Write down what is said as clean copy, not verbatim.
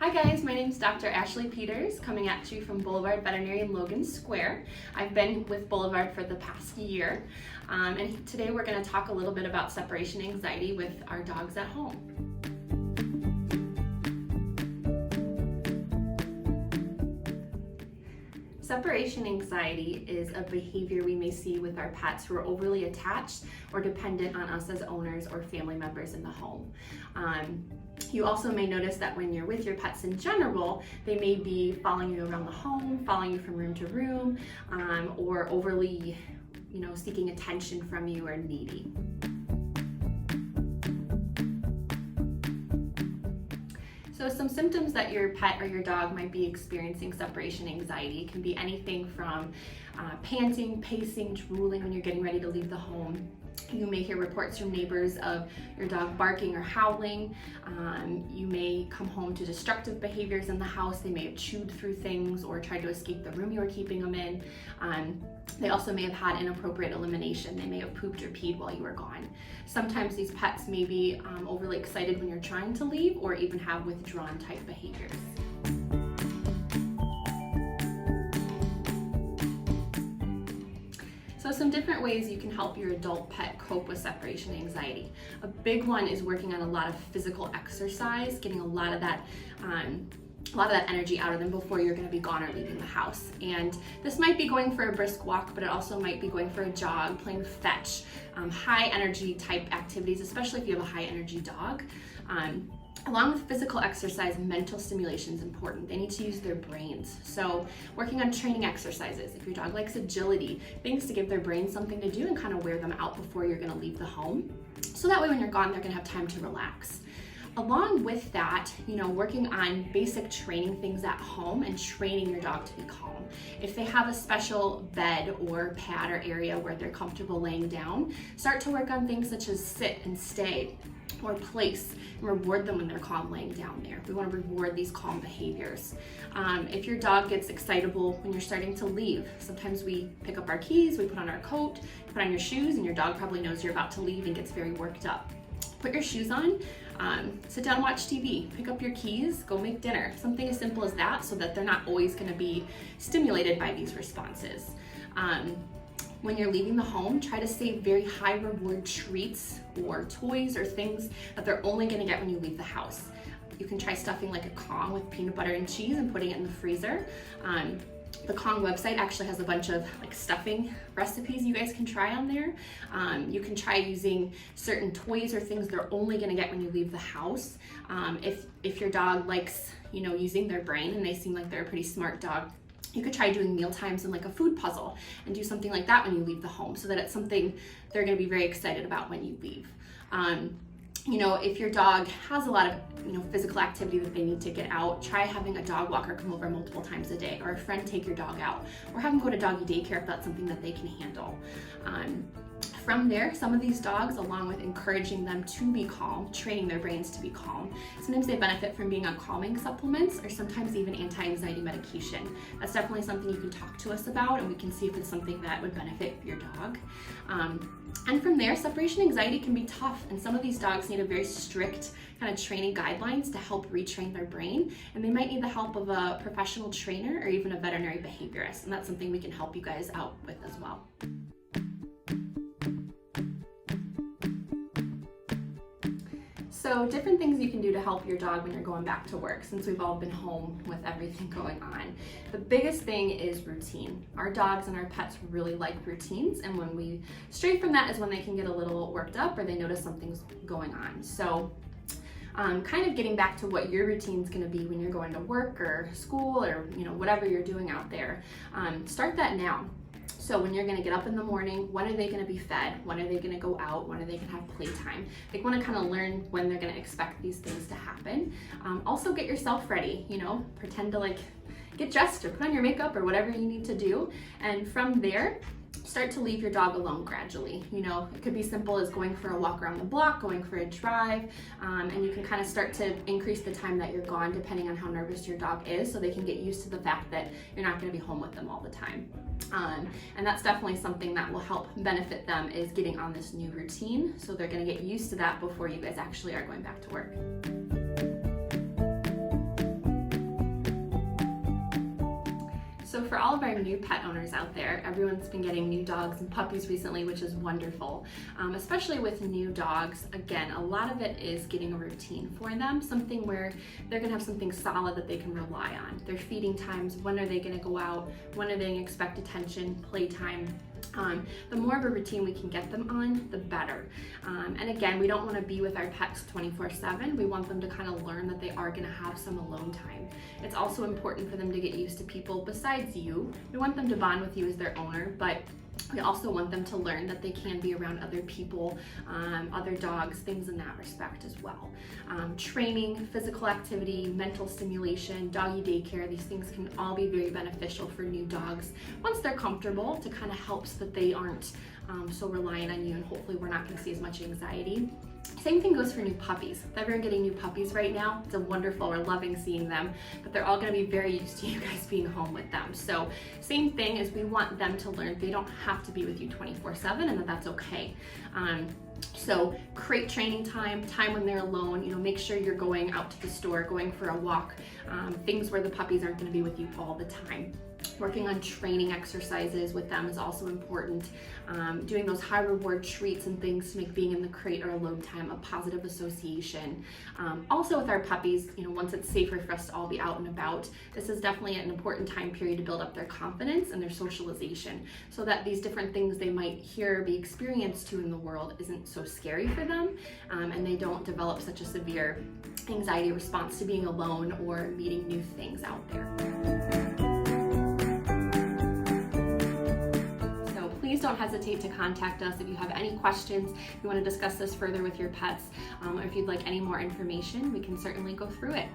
Hi guys, my name is Dr. Ashley Peters, coming at you from Boulevard Veterinary in Logan Square. I've been with Boulevard for the past year, and today we're going to talk a little bit about separation anxiety with our dogs at home. Separation anxiety is a behavior we may see with our pets who are overly attached or dependent on us as owners or family members in the home. You also may notice that when you're with your pets in general, they may be following you around the home, following you from room to room, or overly, seeking attention from you or needy. So some symptoms that your pet or your dog might be experiencing separation anxiety can be anything from panting, pacing, drooling when you're getting ready to leave the home. You may hear reports from neighbors of your dog barking or howling. You may come home to destructive behaviors in the house. They may have chewed through things or tried to escape the room you were keeping them in. They also may have had inappropriate elimination. They may have pooped or peed while you were gone. Sometimes these pets may be overly excited when you're trying to leave or even have withdrawn type behaviors. So some different ways you can help your adult pet cope with separation anxiety. A big one is working on a lot of physical exercise, getting a lot of that energy out of them before you're going to be gone or leaving the house. And this might be going for a brisk walk, but it also might be going for a jog, playing fetch, high energy type activities, especially if you have a high energy dog. Along with physical exercise, mental stimulation is important. They need to use their brains. So working on training exercises. If your dog likes agility, things to give their brain something to do and kind of wear them out before you're going to leave the home. So that way when you're gone, they're going to have time to relax. Along with that, working on basic training things at home and training your dog to be calm. If they have a special bed or pad or area where they're comfortable laying down, start to work on things such as sit and stay or place and reward them when they're calm laying down there. We want to reward these calm behaviors. If your dog gets excitable when you're starting to leave, sometimes we pick up our keys, we put on our coat, put on your shoes, and your dog probably knows you're about to leave and gets very worked up. Put your shoes on, sit down, watch TV, pick up your keys, go make dinner. Something as simple as that so that they're not always going to be stimulated by these responses. When you're leaving the home, try to save very high reward treats or toys or things that they're only going to get when you leave the house. You can try stuffing like a Kong with peanut butter and cheese and putting it in the freezer. The Kong website actually has a bunch of stuffing recipes you guys can try on there. You can try using certain toys or things they're only going to get when you leave the house. If your dog likes using their brain and they seem like they're a pretty smart dog, you could try doing meal times and like a food puzzle and do something like that when you leave the home so that it's something they're going to be very excited about when you leave. If your dog has a lot of physical activity that they need to get out, try having a dog walker come over multiple times a day, or a friend take your dog out, or have them go to doggy daycare if that's something that they can handle. From there, some of these dogs, along with encouraging them to be calm, training their brains to be calm, sometimes they benefit from being on calming supplements or sometimes even anti-anxiety medication. That's definitely something you can talk to us about, and we can see if it's something that would benefit your dog. And from there, separation anxiety can be tough, and some of these dogs need a very strict kind of training guidelines to help retrain their brain, and they might need the help of a professional trainer or even a veterinary behaviorist, and that's something we can help you guys out with as well. So different things you can do to help your dog when you're going back to work, since we've all been home with everything going on. The biggest thing is routine. Our dogs and our pets really like routines, and when we stray from that is when they can get a little worked up or they notice something's going on. So kind of getting back to what your routine's going to be when you're going to work or school or whatever you're doing out there. Start that now. So when you're going to get up in the morning, when are they going to be fed? When are they going to go out? When are they going to have playtime? They want to kind of learn when they're going to expect these things to happen. Also get yourself ready, pretend to get dressed or put on your makeup or whatever you need to do. And from there, start to leave your dog alone gradually. It could be simple as going for a walk around the block, going for a drive, and you can kind of start to increase the time that you're gone depending on how nervous your dog is, so they can get used to the fact that you're not going to be home with them all the time. And that's definitely something that will help benefit them, is getting on this new routine, so they're going to get used to that before you guys actually are going back to work. So for all of our new pet owners out there, everyone's been getting new dogs and puppies recently, which is wonderful. Especially with new dogs, again, a lot of it is getting a routine for them, something where they're gonna have something solid that they can rely on. Their feeding times, when are they gonna go out, when are they gonna expect attention, playtime. The more of a routine we can get them on, the better. And again, we don't want to be with our pets 24/7. We want them to kind of learn that they are going to have some alone time. It's also important for them to get used to people besides you. We want them to bond with you as their owner, but we also want them to learn that they can be around other people, other dogs, things in that respect as well. Training, physical activity, mental stimulation, doggy daycare, these things can all be very beneficial for new dogs once they're comfortable, to kind of help so that they aren't so reliant on you, and hopefully we're not going to see as much anxiety. Same thing goes for new puppies. If everyone getting new puppies right now, it's wonderful, we're loving seeing them, but they're all gonna be very used to you guys being home with them. So same thing is, we want them to learn they don't have to be with you 24/7, and that's okay. So create training time when they're alone, make sure you're going out to the store, going for a walk, things where the puppies aren't gonna be with you all the time. Working on training exercises with them is also important. Doing those high reward treats and things to make being in the crate or alone time a positive association. Also with our puppies, once it's safer for us to all be out and about, this is definitely an important time period to build up their confidence and their socialization, so that these different things they might hear or be experienced to in the world isn't so scary for them, and they don't develop such a severe anxiety response to being alone or meeting new things out there. Please don't hesitate to contact us if you have any questions, if you want to discuss this further with your pets, or if you'd like any more information, we can certainly go through it.